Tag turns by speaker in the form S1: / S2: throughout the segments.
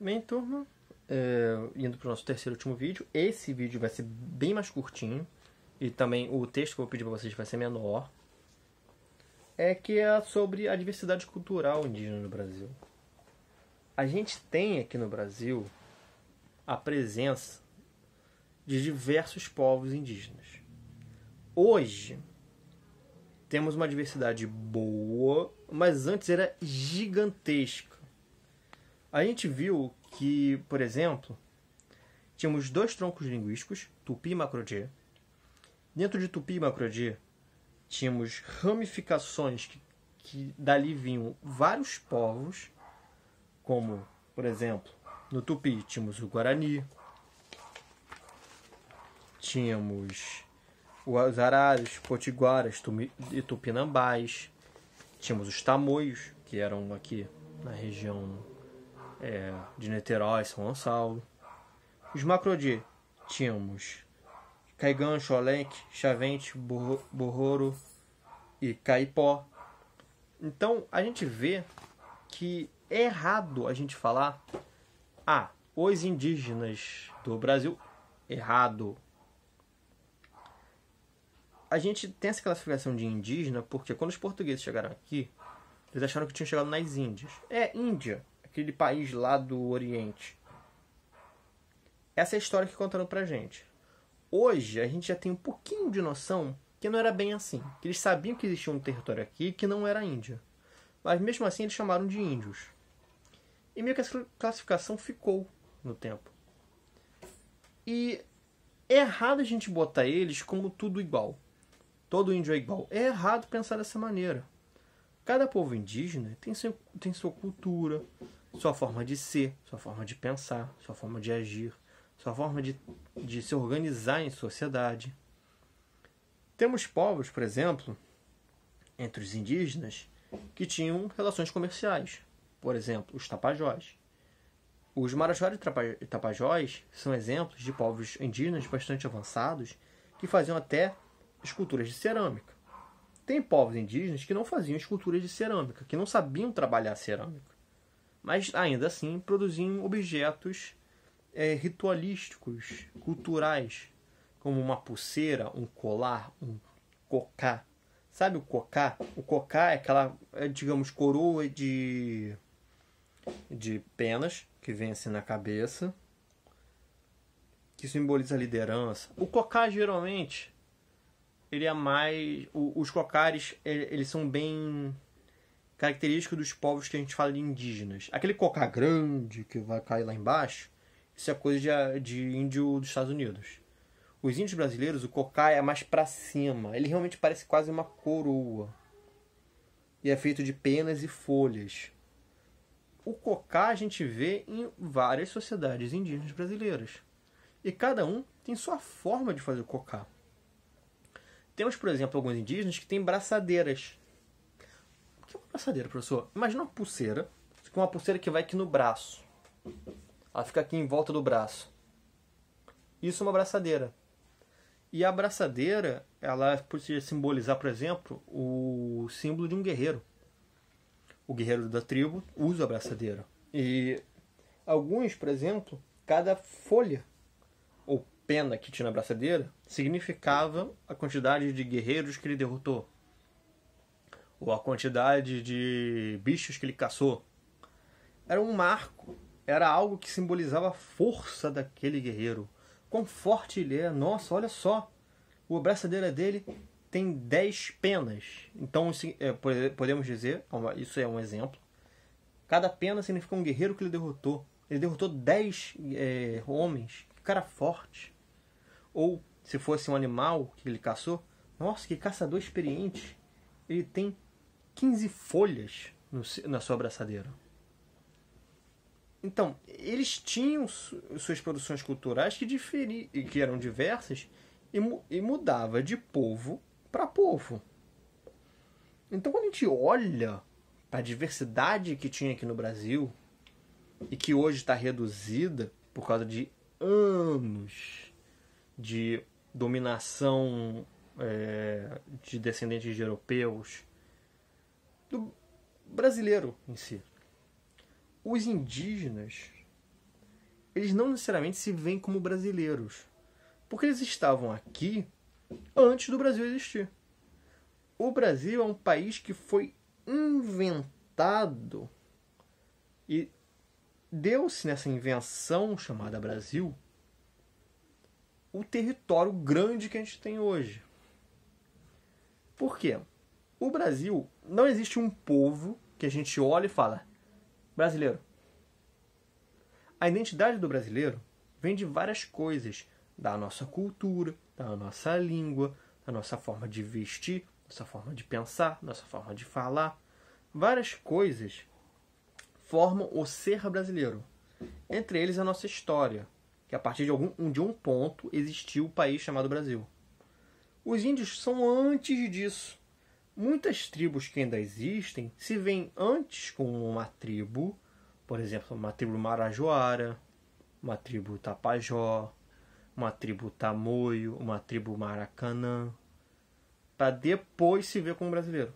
S1: Bem, turma, indo para o nosso terceiro e último vídeo. Esse vídeo vai ser bem mais curtinho e também o texto que eu vou pedir para vocês vai ser menor. Que é sobre a diversidade cultural indígena no Brasil. A gente tem aqui no Brasil a presença de diversos povos indígenas. Hoje temos uma diversidade boa, mas antes era gigantesca. A gente viu que, por exemplo, tínhamos dois troncos linguísticos, Tupi e Macro-Jê. Dentro de Tupi e Macro-Jê, tínhamos ramificações que dali vinham vários povos, como, por exemplo, no Tupi tínhamos o Guarani, tínhamos os Araras, Potiguaras e Tupinambás, tínhamos os Tamoios, que eram aqui na região de Niterói, São Gonçalo. Os Macro-Jê tínhamos Caigan, Xolenque, Xavente, Borroro e Caipó. Então a gente vê que é errado a gente falar os indígenas do Brasil. Errado. A gente tem essa classificação de indígena porque quando os portugueses chegaram aqui, eles acharam que tinham chegado nas Índias. Índia, aquele país lá do Oriente. Essa é a história que contaram pra gente. Hoje, a gente já tem um pouquinho de noção que não era bem assim. Que eles sabiam que existia um território aqui que não era Índia. Mas mesmo assim, eles chamaram de índios. E meio que essa classificação ficou no tempo. E é errado a gente botar eles como tudo igual. Todo índio é igual. É errado pensar dessa maneira. Cada povo indígena tem sua cultura, sua forma de ser, sua forma de pensar, sua forma de agir, sua forma de se organizar em sociedade. Temos povos, por exemplo, entre os indígenas, que tinham relações comerciais. Por exemplo, os Tapajós. Os Marajó e Tapajós são exemplos de povos indígenas bastante avançados que faziam até esculturas de cerâmica. Tem povos indígenas que não faziam esculturas de cerâmica, que não sabiam trabalhar cerâmica, mas ainda assim produziam objetos ritualísticos, culturais, como uma pulseira, um colar, um cocá. Sabe o cocá? O cocá é aquela, digamos, coroa de penas que vem assim na cabeça, que simboliza a liderança. O cocá geralmente ele é mais... Os cocares, eles são bem característicos dos povos que a gente fala de indígenas. Aquele cocá grande que vai cair lá embaixo, isso é coisa de índio dos Estados Unidos. Os índios brasileiros, o cocá é mais pra cima. Ele realmente parece quase uma coroa. E é feito de penas e folhas. O cocá a gente vê em várias sociedades indígenas brasileiras. E cada um tem sua forma de fazer o cocá. Temos, por exemplo, alguns indígenas que têm braçadeiras. O que é uma braçadeira, professor? Imagina uma pulseira. Uma pulseira que vai aqui no braço. Ela fica aqui em volta do braço. Isso é uma braçadeira. E a braçadeira, ela pode simbolizar, por exemplo, o símbolo de um guerreiro. O guerreiro da tribo usa a braçadeira. E alguns, por exemplo, cada folha ou pena que tinha na braçadeira significava a quantidade de guerreiros que ele derrotou. Ou a quantidade de bichos que ele caçou. Era um marco. Era algo que simbolizava a força daquele guerreiro. Quão forte ele é. Nossa, olha só. A braçadeira dele tem 10 penas. Então, podemos dizer, isso é um exemplo. Cada pena significa um guerreiro que ele derrotou. Ele derrotou 10 homens. Que cara forte. Ou, se fosse um animal que ele caçou, nossa, que caçador experiente. Ele tem 15 folhas na sua braçadeira. Então, eles tinham suas produções culturais que eram diversas e mudava de povo para povo. Então, quando a gente olha para a diversidade que tinha aqui no Brasil e que hoje está reduzida por causa de anos de dominação de descendentes de europeus, do brasileiro em si. Os indígenas eles não necessariamente se veem como brasileiros, porque eles estavam aqui antes do Brasil existir. O Brasil é um país que foi inventado e deu-se nessa invenção chamada Brasil o território grande que a gente tem hoje. Por quê? O Brasil, não existe um povo que a gente olha e fala brasileiro. A identidade do brasileiro vem de várias coisas, da nossa cultura, da nossa língua, da nossa forma de vestir, nossa forma de pensar, nossa forma de falar. Várias coisas formam o ser brasileiro. Entre eles a nossa história, que a partir de um ponto existiu o país chamado Brasil. Os índios são antes disso. Muitas tribos que ainda existem se veem antes como uma tribo, por exemplo, uma tribo Marajoara, uma tribo Tapajó, uma tribo Tamoio, uma tribo Maracanã, para depois se ver como brasileiro.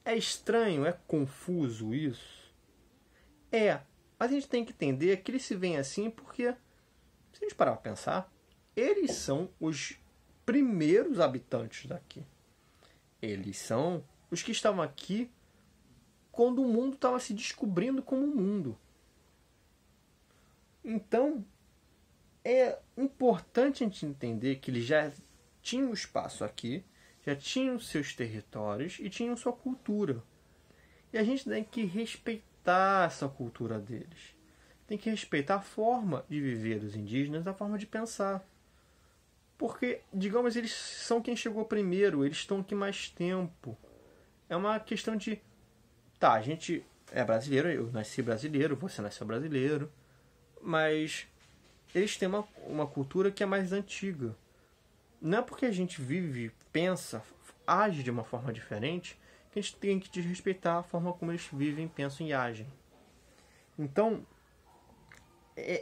S1: É estranho, é confuso isso? É, mas a gente tem que entender que eles se veem assim porque, se a gente parar para pensar, eles são os primeiros habitantes daqui. Eles são os que estavam aqui quando o mundo estava se descobrindo como mundo. Então, é importante a gente entender que eles já tinham espaço aqui, já tinham seus territórios e tinham sua cultura. E a gente tem que respeitar essa cultura deles. Tem que respeitar a forma de viver dos indígenas, a forma de pensar. Porque, digamos, eles são quem chegou primeiro, eles estão aqui mais tempo. É uma questão de... Tá, a gente é brasileiro, eu nasci brasileiro, você nasceu brasileiro, mas eles têm uma cultura que é mais antiga. Não é porque a gente vive, pensa, age de uma forma diferente que a gente tem que desrespeitar a forma como eles vivem, pensam e agem. Então,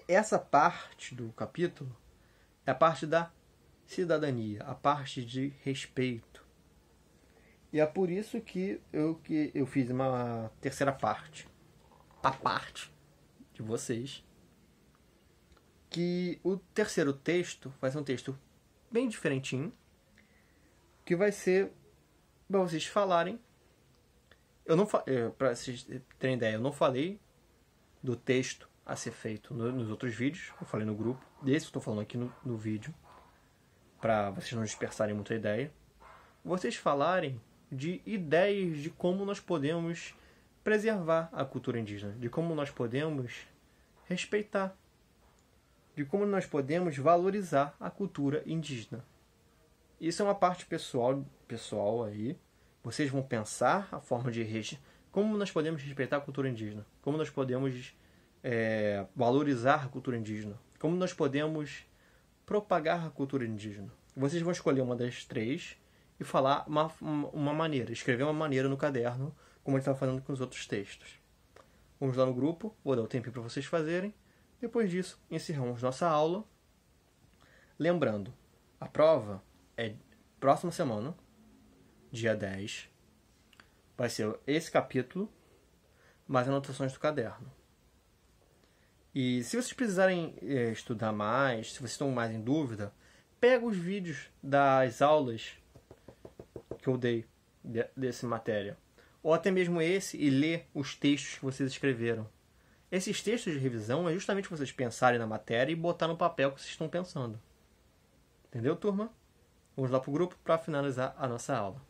S1: essa parte do capítulo é a parte da cidadania, a parte de respeito. E é por isso que eu fiz uma terceira parte, a parte de vocês, que o terceiro texto vai ser um texto bem diferentinho, que vai ser para vocês falarem. Para vocês terem ideia, eu não falei do texto a ser feito nos outros vídeos, eu falei no grupo, desse eu estou falando aqui no vídeo, para vocês não dispersarem muita ideia. Vocês falarem de ideias de como nós podemos preservar a cultura indígena, de como nós podemos respeitar, de como nós podemos valorizar a cultura indígena. Isso é uma parte pessoal aí. Vocês vão pensar a forma de como nós podemos respeitar a cultura indígena, como nós podemos valorizar a cultura indígena, como nós podemos propagar a cultura indígena. Vocês vão escolher uma das três e falar uma maneira, escrever uma maneira no caderno, como a gente estava fazendo com os outros textos. Vamos lá no grupo, vou dar o tempo para vocês fazerem. Depois disso, encerramos nossa aula. Lembrando, a prova é próxima semana, dia 10. Vai ser esse capítulo, mais anotações do caderno. E se vocês precisarem estudar mais, se vocês estão mais em dúvida, pega os vídeos das aulas que eu dei dessa matéria. Ou até mesmo esse e lê os textos que vocês escreveram. Esses textos de revisão é justamente vocês pensarem na matéria e botar no papel o que vocês estão pensando. Entendeu, turma? Vamos lá para o grupo para finalizar a nossa aula.